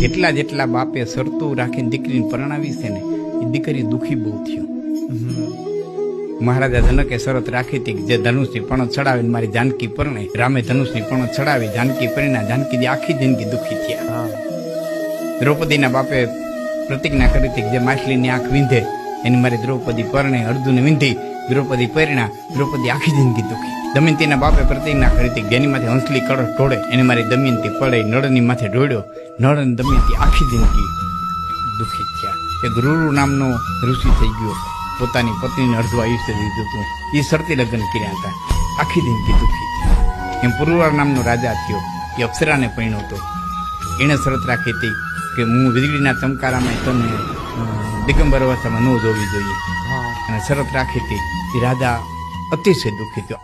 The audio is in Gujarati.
જેટલા બાપે શરતું રાખીને દીકરીને પરણાવી છે ને એ દીકરી દુઃખી બહુ થયો. મહારાજા જનકે શરત રાખી હતી કે જે ધનુષની પણો ચડાવીને મારી જાનકી પરણે, રામે ધનુષની પણો ચડાવી જાનકી પરિણા, જાનકી આખી જિંદગી દુઃખી થયા. દ્રૌપદીના બાપે પ્રતિજ્ઞા કરી હતી કે જે માછલીની આંખ વીંધે એની મારી દ્રૌપદી પરણે, અર્જુને વીંધી દ્રૌપદી પરિણા, દ્રૌપદી આખી જિંદગી દુઃખી. દમયંતીના બાપે પ્રતિજ્ઞા કરી હતી જેની માથે હંસલી કળશ ઢોળે એની મારી દમયંતી પડે, નળની માથે ઢોળ્યો, નળ અને દમયંતી આખી જિંદગી દુઃખી થયા. એક ગુરુ નામનો ઋષિ થઈ ગયો, પોતાની પત્નીને અડધું આયુષ્ય દીધું હતું, એ શરતી લગ્ન કર્યા હતા, આખી જિંદગી દુઃખી. એમ પુરુવાર નામનો રાજા થયો, એ અપ્સરાને પરણ્યો હતો. એણે શરત રાખી હતી કે હું વીજળીના ચમકારામાં તને દિગંબર અવસ્થામાં ન જોવી જોઈએ, અને શરત રાખી હતી. એ રાજા અતિશય દુઃખી થયો.